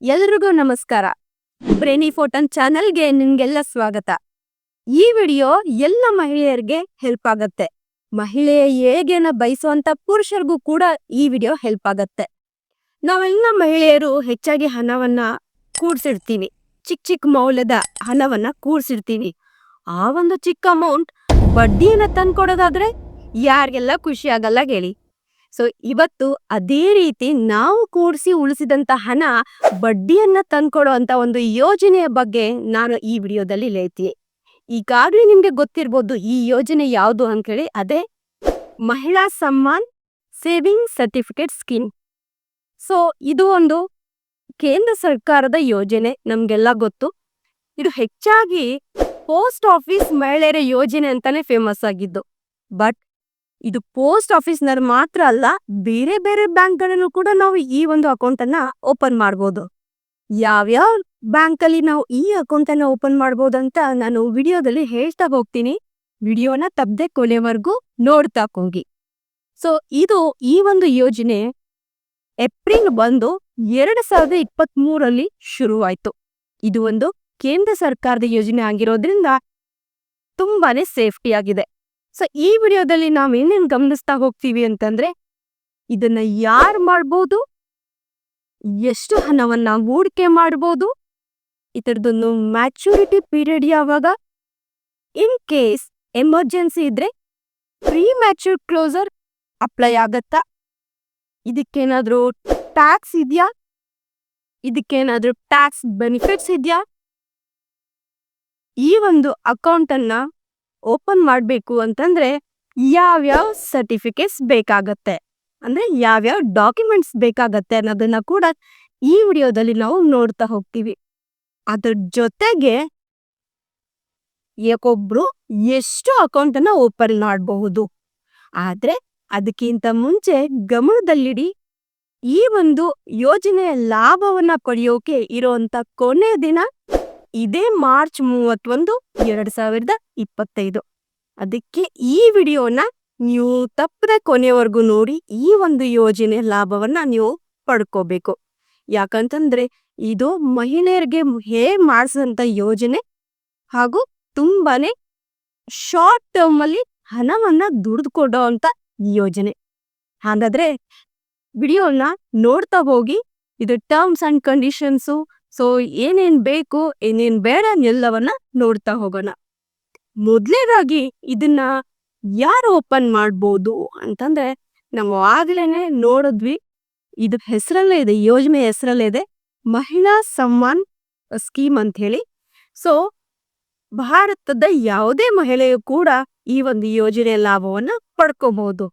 ಎಲ್ರಿಗೂ ನಮಸ್ಕಾರ. ಬ್ರೇನಿ ಫೋಟನ್ ಚಾನೆಲ್ಗೆ ನಿಮ್ಗೆಲ್ಲ ಸ್ವಾಗತ. ಈ ವಿಡಿಯೋ ಎಲ್ಲ ಮಹಿಳೆಯರಿಗೆ ಹೆಲ್ಪ್ ಆಗತ್ತೆ. ಮಹಿಳೆಯ ಏಳಿಗೆನ ಬಯಸುವಂತ ಪುರುಷರಿಗೂ ಕೂಡ ಈ ವಿಡಿಯೋ ಹೆಲ್ಪ್ ಆಗತ್ತೆ. ನಾವೆಲ್ಲ ಮಹಿಳೆಯರು ಹೆಚ್ಚಾಗಿ ಹಣವನ್ನ ಕೂಡ್ಸಿರ್ತೀವಿ. ಚಿಕ್ಕ ಮೌಲ್ಯದ ಹಣವನ್ನ ಕೂಡ್ಸಿರ್ತೀವಿ. ಆ ಒಂದು ಚಿಕ್ಕ ಅಮೌಂಟ್ ಬಡ್ಡಿಯನ್ನ ತಂದ್ಕೊಡೋದಾದ್ರೆ ಯಾರಿಗೆಲ್ಲ ಖುಷಿ ಆಗಲ್ಲ ಹೇಳಿ. ಸೊ ಇವತ್ತು ಅದೇ ರೀತಿ ನಾವು ಕೂಡಿಸಿ ಉಳಿಸಿದಂತ ಹಣ ಬಡ್ಡಿಯನ್ನ ತಂದ್ಕೊಡೋ ಅಂತ ಒಂದು ಯೋಜನೆಯ ಬಗ್ಗೆ ನಾನು ಈ ವಿಡಿಯೋದಲ್ಲಿ ಹೇಳ್ತೀನಿ. ಈಗಾಗಲೇ ನಿಮ್ಗೆ ಗೊತ್ತಿರ್ಬೋದು ಈ ಯೋಜನೆ ಯಾವುದು ಅಂತ ಹೇಳಿ. ಅದೇ ಮಹಿಳಾ Samman saving certificate scheme. So ಇದು ಒಂದು ಕೇಂದ್ರ ಸರ್ಕಾರದ ಯೋಜನೆ, ನಮ್ಗೆಲ್ಲ ಗೊತ್ತು. ಇದು ಹೆಚ್ಚಾಗಿ ಪೋಸ್ಟ್ ಆಫೀಸ್ ಮಹಿಳೆಯರ ಯೋಜನೆ ಅಂತಾನೆ ಫೇಮಸ್ ಆಗಿದ್ದು. ಬಟ್ ಇದು ಪೋಸ್ಟ್ ಆಫೀಸ್ನಲ್ಲಿ ಮಾತ್ರ ಅಲ್ಲ, ಬೇರೆ ಬೇರೆ ಬ್ಯಾಂಕ್ಗಳಲ್ಲೂ ಕೂಡ ನಾವು ಈ ಒಂದು ಅಕೌಂಟ್ ಅನ್ನ ಓಪನ್ ಮಾಡ್ಬೋದು. ಯಾವ್ಯಾವ ಬ್ಯಾಂಕ್ ಅಲ್ಲಿ ನಾವು ಈ ಅಕೌಂಟ್ ಅನ್ನ ಓಪನ್ ಮಾಡ್ಬೋದಂತ ನಾನು ವಿಡಿಯೋದಲ್ಲಿ ಹೇಳ್ತಾ ಹೋಗ್ತೀನಿ. ವಿಡಿಯೋನ ತಪ್ಪದೆ ಕೊನೆವರೆಗೂ ನೋಡ್ತಾ ಹೋಗಿ. ಸೊ ಇದು ಈ ಒಂದು ಯೋಜನೆ ಏಪ್ರಿಲ್ 1, 2023 ಶುರುವಾಯ್ತು. ಇದು ಒಂದು ಕೇಂದ್ರ ಸರ್ಕಾರದ ಯೋಜನೆ ಆಗಿರೋದ್ರಿಂದ ತುಂಬಾನೇ ಸೇಫ್ಟಿ ಆಗಿದೆ. ಸೊ ಈ ವಿಡಿಯೋದಲ್ಲಿ ನಾವ್ ಏನೇನ್ ಗಮನಿಸ್ತಾ ಹೋಗ್ತೀವಿ ಅಂತಂದ್ರೆ, ಇದನ್ನ ಯಾರು ಮಾಡ್ಬೋದು, ಎಷ್ಟು ಹಣವನ್ನ ಹೂಡಿಕೆ ಮಾಡ್ಬೋದು, ಇದರದೊಂದು ಮ್ಯಾಚುರಿಟಿ ಪೀರಿಯಡ್ ಯಾವಾಗ, ಇನ್ ಕೇಸ್ ಎಮರ್ಜೆನ್ಸಿ ಇದ್ರೆ ಪ್ರೀ ಮ್ಯಾಚೂರ್ ಕ್ಲೋಸರ್ ಅಪ್ಲೈ ಆಗತ್ತಾ, ಇದಕ್ಕೇನಾದ್ರೂ ಟ್ಯಾಕ್ಸ್ ಇದೆಯಾ, ಇದಕ್ಕೇನಾದ್ರೂ ಟ್ಯಾಕ್ಸ್ ಬೆನಿಫಿಟ್ಸ್ ಇದೆಯಾ, ಈ ಒಂದು ಅಕೌಂಟ್ ಅನ್ನ ಓಪನ್ ಮಾಡಬೇಕು ಅಂತಂದ್ರೆ ಯಾವ್ಯಾವ ಸರ್ಟಿಫಿಕೇಟ್ಸ್ ಬೇಕಾಗತ್ತೆ, ಅಂದ್ರೆ ಯಾವ್ಯಾವ ಡಾಕ್ಯುಮೆಂಟ್ಸ್ ಬೇಕಾಗತ್ತೆ ಅನ್ನೋದನ್ನ ಕೂಡ ಈ ವಿಡಿಯೋದಲ್ಲಿ ನಾವು ನೋಡ್ತಾ ಹೋಗ್ತೀವಿ. ಅದ್ರ ಜೊತೆಗೆ ಯಾಕೊಬ್ರು ಎಷ್ಟು ಅಕೌಂಟ್ ಅನ್ನ ಓಪನ್ ಮಾಡಬಹುದು. ಆದ್ರೆ ಅದಕ್ಕಿಂತ ಮುಂಚೆ ಗಮನದಲ್ಲಿಡಿ, ಈ ಒಂದು ಯೋಜನೆಯ ಲಾಭವನ್ನ ಪಡೆಯೋಕೆ ಇರುವಂತ ಕೊನೆಯ ದಿನ ಇದೇ ಮಾರ್ಚ್ 31, 2025. ಅದಕ್ಕೆ ಈ ವಿಡಿಯೋನ ನೀವು ತಪ್ಪದೆ ಕೊನೆಯವರೆಗೂ ನೋಡಿ ಈ ಒಂದು ಯೋಜನೆ ಲಾಭವನ್ನ ನೀವು ಪಡ್ಕೋಬೇಕು. ಯಾಕಂತಂದ್ರೆ ಇದು ಮಹಿಳೆಯರಿಗೆ ಮಾಡಿಸಿದಂತ ಯೋಜನೆ ಹಾಗೂ ತುಂಬಾನೇ ಶಾರ್ಟ್ ಟರ್ಮ್ ಅಲ್ಲಿ ಹಣವನ್ನ ದುಡಿದುಕೊಡೋ ಅಂತ ಯೋಜನೆ. ಹಾಗಾದ್ರೆ ವಿಡಿಯೋನ ನೋಡ್ತಾ ಹೋಗಿ. ಇದು ಟರ್ಮ್ಸ್ ಅಂಡ್ ಕಂಡೀಷನ್ಸು, ಸೊ ಏನೇನ್ ಬೇಕು ಏನೇನ್ ಬೇಡ ಎಲ್ಲವನ್ನ ನೋಡ್ತಾ ಹೋಗೋಣ. ಮೊದಲನೇದಾಗಿ ಇದನ್ನ ಯಾರು ಓಪನ್ ಮಾಡ್ಬೋದು ಅಂತಂದ್ರೆ, ನಾವು ಆಗ್ಲೇನೆ ನೋಡಿದ್ವಿ, ಇದು ಹೆಸರಲ್ಲೇ ಇದೆ, ಯೋಜನೆ ಹೆಸರಲ್ಲೇ ಇದೆ, ಮಹಿಳಾ ಸಮ್ಮಾನ್ ಸ್ಕೀಮ್ ಅಂತ ಹೇಳಿ. ಸೊ ಭಾರತದ ಯಾವುದೇ ಮಹಿಳೆಯು ಕೂಡ ಈ ಒಂದು ಯೋಜನೆಯ ಲಾಭವನ್ನ ಪಡ್ಕೋಬಹುದು.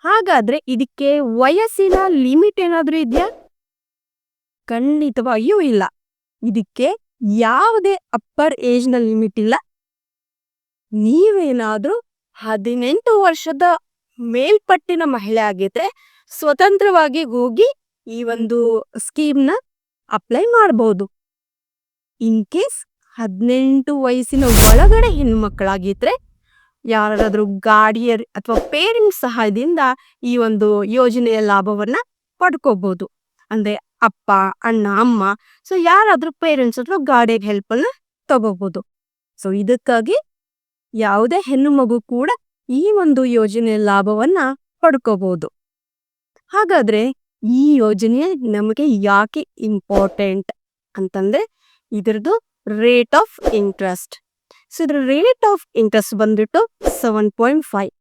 ಹಾಗಾದ್ರೆ ಇದಕ್ಕೆ ವಯಸ್ಸಿನ ಲಿಮಿಟ್ ಏನಾದ್ರೂ ಇದೆಯಾ? ಖಂಡಿತವಾಗಿಯೂ ಇಲ್ಲ. ಇದಕ್ಕೆ ಯಾವುದೇ ಅಪ್ಪರ್ ಏಜ್ ನ ಲಿಮಿಟ್ ಇಲ್ಲ. ನೀವೇನಾದ್ರೂ 18 ವರ್ಷದ ಮೇಲ್ಪಟ್ಟಿನ ಮಹಿಳೆ ಆಗಿದ್ರೆ ಸ್ವತಂತ್ರವಾಗಿ ಹೋಗಿ ಈ ಒಂದು ಸ್ಕೀಮ್ ನ ಅಪ್ಲೈ ಮಾಡಬಹುದು. ಇನ್ ಕೇಸ್ 18 ವಯಸ್ಸಿನ ಒಳಗಡೆ ಹೆಣ್ಮಕ್ಳಾಗಿದ್ರೆ ಯಾರಾದ್ರೂ ಗಾರ್ಡಿಯರ್ ಅಥವಾ ಪೇರೆಂಟ್ಸ್ ಸಹಾಯದಿಂದ ಈ ಒಂದು ಯೋಜನೆಯ ಲಾಭವನ್ನ ಪಡ್ಕೋಬಹುದು. ಅಂದ್ರೆ ಅಪ್ಪ, ಅಣ್ಣ, ಅಮ್ಮ, ಸೊ ಯಾರಾದ್ರೂ ಪೇರೆಂಟ್ಸ್ ಅಥವಾ ಗಾರ್ಡಿಯರ್ ಹೆಲ್ಪ್ ಅನ್ನ ತಗೋಬಹುದು. ಸೊ ಇದಕ್ಕಾಗಿ ಯಾವುದೇ ಹೆಣ್ಣು ಮಗು ಕೂಡ ಈ ಒಂದು ಯೋಜನೆಯ ಲಾಭವನ್ನ ಪಡ್ಕೋಬಹುದು. ಹಾಗಾದ್ರೆ ಈ ಯೋಜನೆ ನಮಗೆ ಯಾಕೆ ಇಂಪಾರ್ಟೆಂಟ್ ಅಂತಂದ್ರೆ, ಇದರದ್ದು ರೇಟ್ ಆಫ್ ಇಂಟ್ರೆಸ್ಟ್. ಸೊ ಇದ್ರ ರೇಟ್ ಆಫ್ ಇಂಟ್ರೆಸ್ಟ್ ಬಂದ್ಬಿಟ್ಟು 7.5.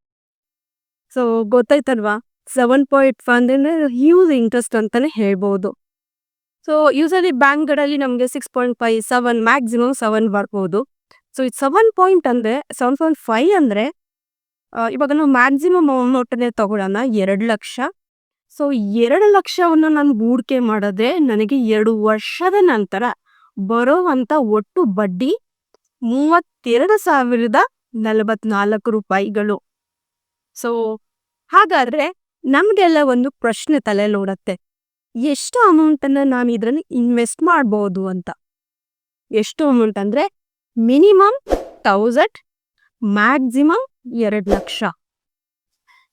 ಸೊ ಗೊತ್ತಾಯ್ತಲ್ವಾ, 7.5 ಅಂದ್ರೆ ಹ್ಯೂಜ್ ಇಂಟ್ರೆಸ್ಟ್ ಅಂತಾನೆ ಹೇಳ್ಬೋದು. ಸೊ ಯೂಸಲಿ ಬ್ಯಾಂಕ್ಗಳಲ್ಲಿ ನಮಗೆ 6.5, 7, ಮ್ಯಾಕ್ಸಿಮಮ್ 7 ಬರ್ಬೋದು. ಸೊ ಇದು 7.5 ಅಂದ್ರೆ ಇವಾಗ ನಾವು ಮ್ಯಾಕ್ಸಿಮಮ್ ಅಮೌಂಟನ್ನೇ ತಗೊಳ್ಳೋಣ, 2 ಲಕ್ಷ. ಸೊ 2 ಲಕ್ಷವನ್ನು ನಾನು ಹೂಡಿಕೆ ಮಾಡಿದ್ರೆ ನನಗೆ 2 ವರ್ಷದ ನಂತರ ಬರೋವಂತ ಒಟ್ಟು ಬಡ್ಡಿ 32,044 ರೂಪಾಯಿಗಳು. ಸೊ ಹಾಗಾದ್ರೆ ನಮ್ಗೆಲ್ಲ ಒಂದು ಪ್ರಶ್ನೆ ತಲೆಯಲ್ಲಿ ಓಡತ್ತೆ, ಎಷ್ಟು ಅಮೌಂಟ್ ಅನ್ನ ನಾನು ಇದ್ರಲ್ಲಿ ಇನ್ವೆಸ್ಟ್ ಮಾಡಬಹುದು ಅಂತ. ಎಷ್ಟು ಅಮೌಂಟ್ ಅಂದ್ರೆ ಮಿನಿಮಮ್ 1000, ಮ್ಯಾಕ್ಸಿಮಮ್ 2 ಲಕ್ಷ.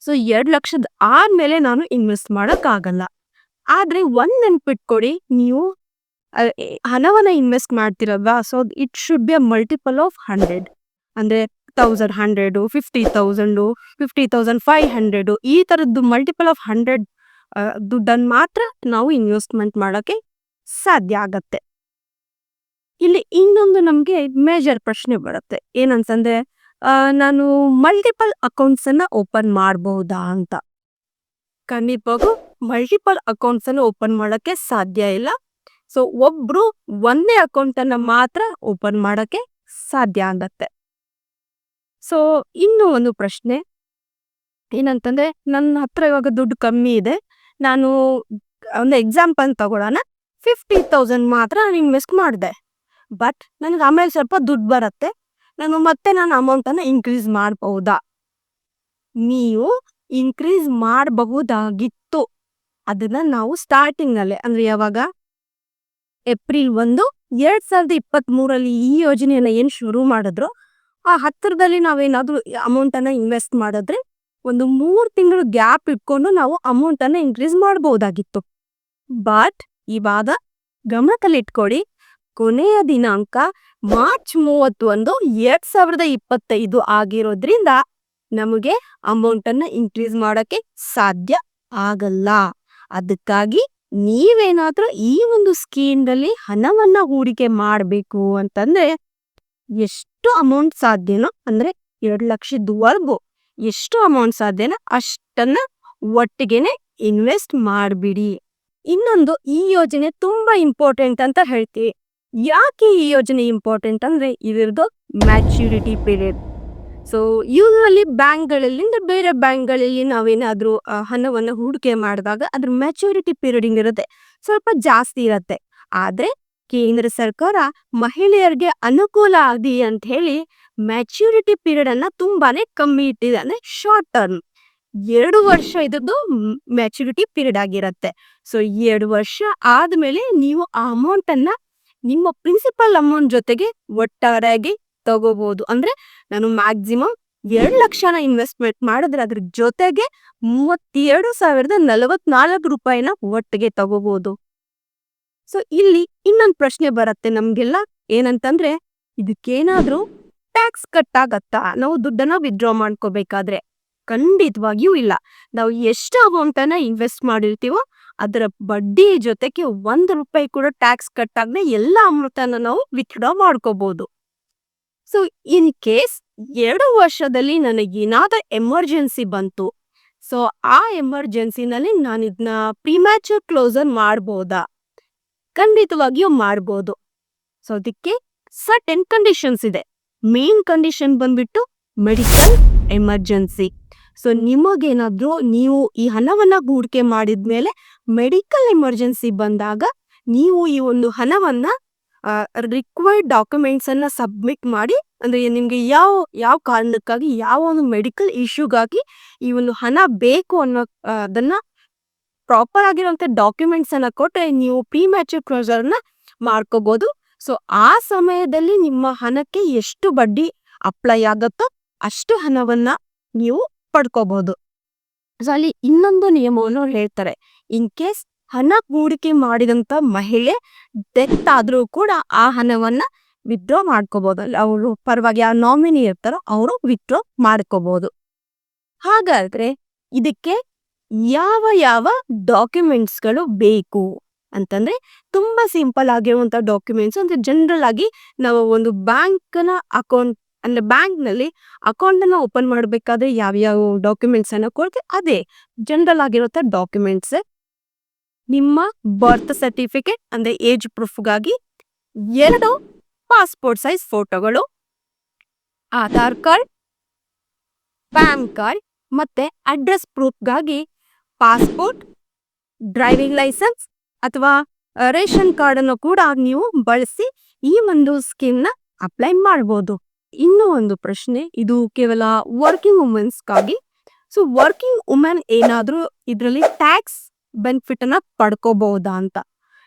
ಸೊ 2 ಲಕ್ಷದ ಆದ್ಮೇಲೆ ನಾನು ಇನ್ವೆಸ್ಟ್ ಮಾಡಕ್ ಆಗಲ್ಲ. ಆದ್ರೆ ಒಂದ್ ನೆನ್ಪಿಟ್ಕೊಡಿ, ನೀವು ಹಣವನ್ನ ಇನ್ವೆಸ್ಟ್ ಮಾಡ್ತಿರಲ್ವಾ, so it should be a multiple of 100. ಅಂದ್ರೆ 1100, 50,000, 50,500 ಈ ತರದ್ದು ಮಲ್ಟಿಪಲ್ ಆಫ್ 100 ದುಡ್ಡನ್ನು ಮಾತ್ರ ನಾವು ಇನ್ವೆಸ್ಟ್ಮೆಂಟ್ ಮಾಡೋಕ್ಕೆ ಸಾಧ್ಯ ಆಗತ್ತೆ. ಇಲ್ಲಿ ಇನ್ನೊಂದು ನಮ್ಗೆ ಮೇಜರ್ ಪ್ರಶ್ನೆ ಬರುತ್ತೆ, ಏನಂತಂದ್ರೆ ನಾನು ಮಲ್ಟಿಪಲ್ ಅಕೌಂಟ್ಸ್ ಅನ್ನ ಓಪನ್ ಮಾಡಬಹುದಾ ಅಂತ. ಖಂಡಿತವಾಗೂ ಮಲ್ಟಿಪಲ್ ಅಕೌಂಟ್ಸ್ ಅನ್ನು ಓಪನ್ ಮಾಡಕ್ಕೆ ಸಾಧ್ಯ ಇಲ್ಲ. ಸೊ ಒಬ್ರು ಒಂದೇ ಅಕೌಂಟ್ ಅನ್ನ ಮಾತ್ರ ಓಪನ್ ಮಾಡಕ್ಕೆ ಸಾಧ್ಯ ಆಗತ್ತೆ. ಸೊ ಇನ್ನು ಒಂದು ಪ್ರಶ್ನೆ ಏನಂತಂದ್ರೆ, ನನ್ನ ಹತ್ರ ಇವಾಗ ದುಡ್ಡು ಕಮ್ಮಿ ಇದೆ, ನಾನು ಒಂದು ಎಕ್ಸಾಂಪಲ್ ತಗೊಳ್ಳೋಣ, 50,000 ಮಾತ್ರ ನಾನು ಇನ್ವೆಸ್ಟ್ ಮಾಡಿದೆ. ಬಟ್ ನನಗೆ ಆಮೇಲೆ ಸ್ವಲ್ಪ ದುಡ್ಡು ಬರುತ್ತೆ, ನಾನು ಅಮೌಂಟನ್ನು ಇನ್ಕ್ರೀಸ್ ಮಾಡಬಹುದಾ? ನೀವು ಇನ್ಕ್ರೀಸ್ ಮಾಡಬಹುದಾಗಿತ್ತು. ಅದನ್ನ ನಾವು ಸ್ಟಾರ್ಟಿಂಗ್ನಲ್ಲೇ, ಅಂದ್ರೆ ಯಾವಾಗ ಏಪ್ರಿಲ್ 1, 2023 ಈ ಯೋಜನೆಯನ್ನ ಏನು ಶುರು ಮಾಡಿದ್ರು, ಆ ಹತ್ತಿರದಲ್ಲಿ ನಾವೇನಾದ್ರೂ ಅಮೌಂಟನ್ನು ಇನ್ವೆಸ್ಟ್ ಮಾಡಿದ್ರೆ 3 ತಿಂಗಳು ಗ್ಯಾಪ್ ಇಟ್ಕೊಂಡು ನಾವು ಅಮೌಂಟನ್ನು ಇನ್ಕ್ರೀಸ್ ಮಾಡಬಹುದಾಗಿತ್ತು. ಬಟ್ ಇವಾಗ ಗಮನದಲ್ಲಿಟ್ಕೊಳ್ಳಿ, ಕೊನೆಯ ದಿನಾಂಕ ಮಾರ್ಚ್ 31, 2025 ಆಗಿರೋದ್ರಿಂದ ನಮಗೆ ಅಮೌಂಟನ್ನು ಇನ್ಕ್ರೀಸ್ ಮಾಡೋಕ್ಕೆ ಸಾಧ್ಯ ಆಗಲ್ಲ. ಅದಕ್ಕಾಗಿ ನೀವೇನಾದ್ರೂ ಈ ಒಂದು ಸ್ಕೀಮ್ನಲ್ಲಿ ಹಣವನ್ನ ಹೂಡಿಕೆ ಮಾಡಬೇಕು ಅಂತಂದ್ರೆ ಎಷ್ಟು ಅಮೌಂಟ್ ಸಾಧ್ಯನೋ, ಅಂದ್ರೆ 2 ಲಕ್ಷದವರೆಗೂ ಎಷ್ಟು ಅಮೌಂಟ್ ಸಾಧ್ಯನೋ ಅಷ್ಟನ್ನ ಒಟ್ಟಿಗೆನೆ ಇನ್ವೆಸ್ಟ್ ಮಾಡಿಬಿಡಿ. ಇನ್ನೊಂದು, ಈ ಯೋಜನೆ ತುಂಬಾ ಇಂಪಾರ್ಟೆಂಟ್ ಅಂತ ಹೇಳ್ತೀವಿ. ಯಾಕೆ ಈ ಯೋಜನೆ ಇಂಪಾರ್ಟೆಂಟ್ ಅಂದ್ರೆ ಇದರದ್ದು ಮ್ಯಾಚ್ಯೂರಿಟಿ ಪೀರಿಯಡ್. ಸೊ ಯೂಶಲಿ ಬ್ಯಾಂಕ್ಗಳಲ್ಲಿ, ಬೇರೆ ಬ್ಯಾಂಕ್ಗಳಲ್ಲಿ ನಾವೇನಾದ್ರೂ ಹಣವನ್ನು ಹೂಡಿಕೆ ಮಾಡಿದಾಗ ಅದ್ರ ಮ್ಯಾಚ್ಯೂರಿಟಿ ಪೀರಿಯಡ್ ಇರುತ್ತೆ, ಸ್ವಲ್ಪ ಜಾಸ್ತಿ ಇರತ್ತೆ. ಆದ್ರೆ ಕೇಂದ್ರ ಸರ್ಕಾರ ಮಹಿಳೆಯರಿಗೆ ಅನುಕೂಲ ಆಗಲಿ ಅಂತ ಹೇಳಿ ಮ್ಯಾಚ್ಯೂರಿಟಿ ಪೀರಿಯಡ್ ಅನ್ನ ತುಂಬಾನೇ ಕಮ್ಮಿ ಇಟ್ಟಿದೆ, ಅಂದ್ರೆ ಶಾರ್ಟ್ ಟರ್ಮ್ 2 ವರ್ಷ ಇದ್ರದ್ದು ಮ್ಯಾಚ್ಯೂರಿಟಿ ಪೀರಿಯಡ್ ಆಗಿರತ್ತೆ. ಸೊ 2 ವರ್ಷ ಆದ್ಮೇಲೆ ನೀವು ಆ ಅಮೌಂಟ್ ಅನ್ನ ನಿಮ್ಮ ಪ್ರಿನ್ಸಿಪಲ್ ಅಮೌಂಟ್ ಜೊತೆಗೆ ಒಟ್ಟಾರೆಯಾಗಿ ತಗೋಬಹುದು. ಅಂದ್ರೆ ನಾನು ಮ್ಯಾಕ್ಸಿಮಮ್ 2 ಲಕ್ಷನ ಇನ್ವೆಸ್ಟ್ಮೆಂಟ್ ಮಾಡಿದ್ರೆ ಅದ್ರ ಜೊತೆಗೆ 32,044 ರೂಪಾಯಿನ ಒಟ್ಟಿಗೆ ತಗೋಬಹುದು. ಸೊ ಇಲ್ಲಿ ಇನ್ನೊಂದು ಪ್ರಶ್ನೆ ಬರುತ್ತೆ ನಮ್ಗೆಲ್ಲ, ಏನಂತಂದ್ರೆ ಇದಕ್ಕೇನಾದ್ರೂ ಟ್ಯಾಕ್ಸ್ ಕಟ್ ಆಗತ್ತಾ ನಾವು ದುಡ್ಡನ್ನ ವಿತ್ಡ್ರಾ ಮಾಡ್ಕೋಬೇಕಾದ್ರೆ? ಖಂಡಿತವಾಗಿಯೂ ಇಲ್ಲ. ನಾವು ಎಷ್ಟು ಅಮೌಂಟ್ ಅನ್ನ ಇನ್ವೆಸ್ಟ್ ಮಾಡಿರ್ತೀವೋ ಅದರ ಬಡ್ಡಿ ಜೊತೆಗೆ 1 ರೂಪಾಯಿ ಕೂಡ ಟ್ಯಾಕ್ಸ್ ಕಟ್ ಆಗದೆ ಎಲ್ಲ ಅಮೌಂಟ್ ಅನ್ನ ನಾವು ವಿತ್ಡ್ರಾ ಮಾಡ್ಕೋಬಹುದು. ಸೊ ಇನ್ ಕೇಸ್ 2 ವರ್ಷದಲ್ಲಿ ನನಗೇನಾದ್ರೂ ಎಮರ್ಜೆನ್ಸಿ ಬಂತು, ಸೊ ಆ ಎಮರ್ಜೆನ್ಸಿನಲ್ಲಿ ನಾನು ಇದನ್ನ ಪ್ರಿಮ್ಯಾಚೂರ್ ಕ್ಲೋಸರ್ ಮಾಡ್ಬೋದಾ? ಖಂಡಿತವಾಗಿಯೂ ಮಾಡ್ಬೋದು. ಸೊ ಅದಕ್ಕೆ ಸರ್ಟೆನ್ ಕಂಡೀಷನ್ಸ್ ಇದೆ. ಮೇನ್ ಕಂಡೀಷನ್ ಬಂದ್ಬಿಟ್ಟು ಮೆಡಿಕಲ್ ಎಮರ್ಜೆನ್ಸಿ. ಸೊ ನಿಮಗೇನಾದ್ರೂ ನೀವು ಈ ಹಣವನ್ನ ಹೂಡಿಕೆ ಮಾಡಿದ್ಮೇಲೆ ಮೆಡಿಕಲ್ ಎಮರ್ಜೆನ್ಸಿ ಬಂದಾಗ ನೀವು ಈ ಒಂದು ಹಣವನ್ನ ರಿಕ್ವೈರ್ಡ್ ಡಾಕ್ಯುಮೆಂಟ್ಸ್ ಅನ್ನ ಸಬ್ಮಿಟ್ ಮಾಡಿ, ಅಂದ್ರೆ ನಿಮ್ಗೆ ಯಾವ ಕಾರಣಕ್ಕಾಗಿ, ಯಾವ ಒಂದು ಮೆಡಿಕಲ್ ಇಶ್ಯೂಗಾಗಿ ಈ ಒಂದು ಹಣ ಬೇಕು ಅನ್ನೋ ಅದನ್ನ ಪ್ರಾಪರ್ ಆಗಿರುವಂತ ಡಾಕ್ಯುಮೆಂಟ್ಸ್ ಅನ್ನ ಕೊಟ್ರೆ ನೀವು ಪ್ರಿಮ್ಯಾಚೂರ್ ಕ್ಲೋಸರ್ನ ಮಾಡ್ಕೋಬಹುದು. ಸೊ ಆ ಸಮಯದಲ್ಲಿ ನಿಮ್ಮ ಹಣಕ್ಕೆ ಎಷ್ಟು ಬಡ್ಡಿ ಅಪ್ಲೈ ಆಗುತ್ತೋ ಅಷ್ಟು ಹಣವನ್ನ ನೀವು ಪಡ್ಕೋಬಹುದು. ಸೊ ಅಲ್ಲಿ ಇನ್ನೊಂದು ನಿಯಮವನ್ನು ಹೇಳ್ತಾರೆ, ಇನ್ ಕೇಸ್ ಹಣ ಹೂಡಿಕೆ ಮಾಡಿದಂತ ಮಹಿಳೆ ಡೆತ್ ಆದ್ರೂ ಕೂಡ ಆ ಹಣವನ್ನ ವಿತ್ಡ್ರಾ ಮಾಡ್ಕೋಬಹುದು. ಅವರು ಪರವಾಗಿ ಯಾವ ನಾಮಿನಿ ಇರ್ತಾರೋ ಅವರು ವಿತ್ಡ್ರಾ ಮಾಡ್ಕೋಬಹುದು. ಹಾಗಾದ್ರೆ ಇದಕ್ಕೆ ಯಾವ ಯಾವ ಡಾಕ್ಯುಮೆಂಟ್ಸ್ಗಳು ಬೇಕು ಅಂತಂದ್ರೆ ತುಂಬಾ ಸಿಂಪಲ್ ಆಗಿರುವಂತ ಡಾಕ್ಯುಮೆಂಟ್ಸ್. ಅಂದ್ರೆ ಜನರಲ್ ಆಗಿ ನಾವು ಒಂದು ಬ್ಯಾಂಕ್ನ ಅಕೌಂಟ್, ಅಂದ್ರೆ ಬ್ಯಾಂಕ್ ನಲ್ಲಿ ಅಕೌಂಟ್ ಅನ್ನ ಓಪನ್ ಮಾಡ್ಬೇಕಾದ್ರೆ ಯಾವ್ಯಾವ ಡಾಕ್ಯುಮೆಂಟ್ಸ್ ಅನ್ನ ಕೊಡ್ತೀವಿ, ಅದೇ ಜನರಲ್ ಆಗಿರುವಂತ ಡಾಕ್ಯುಮೆಂಟ್ಸ್. ನಿಮ್ಮ ಬರ್ತ್ ಸರ್ಟಿಫಿಕೇಟ್ ಅಂದ್ರೆ ಏಜ್ ಪ್ರೂಫ್ಗಾಗಿ 2 ಪಾಸ್ಪೋರ್ಟ್ ಸೈಜ್ ಫೋಟೋಗಳು, ಆಧಾರ್ ಕಾರ್ಡ್, ಪ್ಯಾನ್ ಕಾರ್ಡ್ ಮತ್ತೆ ಅಡ್ರೆಸ್ ಪ್ರೂಫ್ಗಾಗಿ ಪಾಸ್ಪೋರ್ಟ್, ಡ್ರೈವಿಂಗ್ ಲೈಸೆನ್ಸ್ ಅಥವಾ ರೇಷನ್ ಕಾರ್ಡ್ ಅನ್ನು ಕೂಡ ನೀವು ಬಳಸಿ ಈ ಒಂದು ಸ್ಕೀಮ್ ನ ಅಪ್ಲೈ ಮಾಡಬಹುದು. ಇನ್ನೂ ಒಂದು ಪ್ರಶ್ನೆ, ಇದು ಕೇವಲ ವರ್ಕಿಂಗ್ ವುಮೆನ್ಸ್ಗಾಗಿ. ಸೊ ವರ್ಕಿಂಗ್ ವುಮೆನ್ ಏನಾದ್ರೂ ಇದರಲ್ಲಿ ಟ್ಯಾಕ್ಸ್ ಬೆನಿಫಿಟ್ ಅನ್ನ ಪಡ್ಕೋಬಹುದಾ ಅಂತ.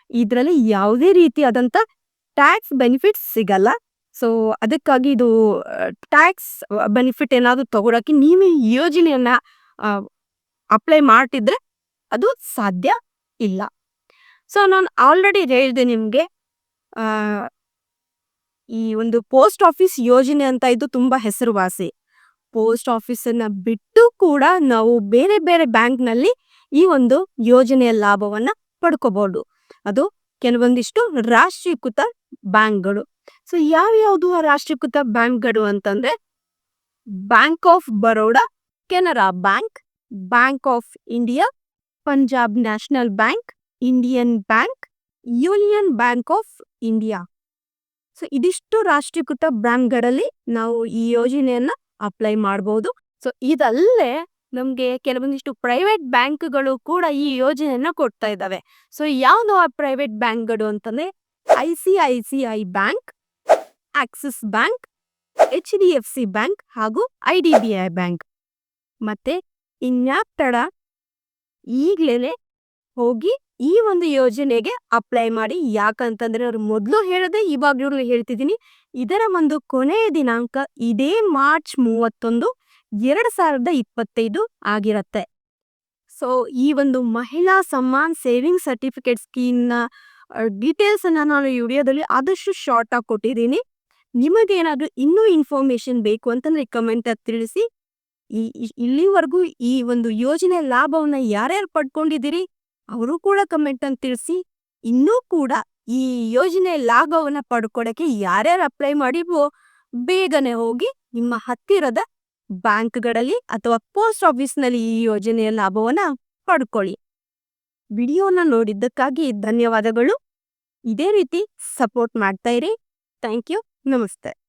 ಇದರಲ್ಲಿ ಯಾವುದೇ ರೀತಿಯಾದಂತ ಟ್ಯಾಕ್ಸ್ ಬೆನಿಫಿಟ್ ಸಿಗಲ್ಲ. ಸೊ ಅದಕ್ಕಾಗಿ ಇದು ಟ್ಯಾಕ್ಸ್ ಬೆನಿಫಿಟ್ ಏನಾದ್ರು ತಗೊಳಕ್ಕೆ ನೀವು ಈ ಯೋಜನೆಯನ್ನ ಅಪ್ಲೈ ಮಾಡ್ತಿದ್ರೆ ಅದು ಸಾಧ್ಯ ಇಲ್ಲ. ಸೊ ನಾನು ಆಲ್ರೆಡಿ ಹೇಳಿದೆ ನಿಮ್ಗೆ, ಆ, ಈ ಒಂದು ಪೋಸ್ಟ್ ಆಫೀಸ್ ಯೋಜನೆ ಅಂತ ಇದು ತುಂಬಾ ಹೆಸರುವಾಸಿ. ಪೋಸ್ಟ್ ಆಫೀಸನ್ನ ಬಿಟ್ಟು ಕೂಡ ನಾವು ಬೇರೆ ಬೇರೆ ಬ್ಯಾಂಕ್ನಲ್ಲಿ ಈ ಒಂದು ಯೋಜನೆಯ ಲಾಭವನ್ನ ಪಡ್ಕೋಬಹುದು. ಅದು ಕೆಲವೊಂದಿಷ್ಟು ರಾಷ್ಟ್ರೀಕೃತ ಬ್ಯಾಂಕ್ಗಳು. ಸೊ ಯಾವ್ಯಾವುದು ಆ ರಾಷ್ಟ್ರೀಕೃತ ಬ್ಯಾಂಕ್ಗಳು ಅಂತಂದ್ರೆ bank of Baroda, Canara bank, bank of India, Punjab national bank, Indian bank, union bank of India. So ಇದಿಷ್ಟು ರಾಷ್ಟ್ರೀಕೃತ ಬ್ಯಾಂಕ್ಗಳಲ್ಲಿ ನಾವು ಈ ಯೋಜನೆಯನ್ನ ಅಪ್ಲೈ ಮಾಡಬಹುದು. ಸೊ ಇದಲ್ಲೇ ನಮ್ಗೆ ಕೆಲವೊಂದಿಷ್ಟು ಪ್ರೈವೇಟ್ ಬ್ಯಾಂಕ್ಗಳು ಕೂಡ ಈ ಯೋಜನೆಯನ್ನ ಕೊಡ್ತಾ ಇದ್ದಾವೆ. ಸೊ ಯಾವ್ದು ಆ ಪ್ರೈವೇಟ್ ಬ್ಯಾಂಕ್ಗಳು ಅಂತಂದ್ರೆ ICICI bank, Axis bank, HDFC bank ಹಾಗೂ IDBI ಬ್ಯಾಂಕ್. ಮತ್ತೆ ಇನ್ಯಾಕ್ ತಡ, ಈಗ್ಲೇನೆ ಹೋಗಿ ಈ ಒಂದು ಯೋಜನೆಗೆ ಅಪ್ಲೈ ಮಾಡಿ. ಯಾಕಂತಂದ್ರೆ ಅವ್ರು ಮೊದಲು ಹೇಳದೆ ಇವಾಗ್ಲೂ ಹೇಳ್ತಿದ್ದೀನಿ, ಇದರ ಒಂದು ಕೊನೆಯ ದಿನಾಂಕ ಇದೇ ಮಾರ್ಚ್ 31, 2025 ಆಗಿರತ್ತೆ. ಸೊ ಈ ಒಂದು ಮಹಿಳಾ ಸಮ್ಮಾನ್ ಸೇವಿಂಗ್ ಸರ್ಟಿಫಿಕೇಟ್ ಸ್ಕೀಮ್ನ ಡೀಟೇಲ್ಸ್ ಅನ್ನ ನಾನು ಈ ವಿಡಿಯೋದಲ್ಲಿ ಆದಷ್ಟು ಶಾರ್ಟ್ ಆಗಿ ಕೊಟ್ಟಿದ್ದೀನಿ. ನಿಮಗೇನಾದ್ರೂ ಇನ್ನೂ ಇನ್ಫಾರ್ಮೇಶನ್ ಬೇಕು ಅಂತಂದ್ರೆ ಕಮೆಂಟ್ ತಿಳಿಸಿ. ಇಲ್ಲಿವರೆಗೂ ಈ ಒಂದು ಯೋಜನೆ ಲಾಭವನ್ನ ಯಾರ್ಯಾರು ಪಡ್ಕೊಂಡಿದ್ದೀರಿ ಅವರು ಕೂಡ ಕಮೆಂಟ್ ಅಂತ ತಿಳಿಸಿ. ಇನ್ನೂ ಕೂಡ ಈ ಯೋಜನೆ ಲಾಭವನ್ನ ಪಡ್ಕೊಡಕ್ಕೆ ಯಾರ್ಯಾರು ಅಪ್ಲೈ ಮಾಡಿವೋ ಬೇಗನೆ ಹೋಗಿ ನಿಮ್ಮ ಹತ್ತಿರದ ಬ್ಯಾಂಕ್ಗಳಲ್ಲಿ ಅಥವಾ ಪೋಸ್ಟ್ ಆಫೀಸ್ನಲ್ಲಿ ಈ ಯೋಜನೆಯ ಲಾಭವನ್ನ ಪಡ್ಕೊಳ್ಳಿ. ವಿಡಿಯೋನ ನೋಡಿದ್ದಕ್ಕಾಗಿ ಧನ್ಯವಾದಗಳು. ಇದೇ ರೀತಿ ಸಪೋರ್ಟ್ ಮಾಡ್ತಾ ಇರಿ. Thank you. ನಮಸ್ತೆ.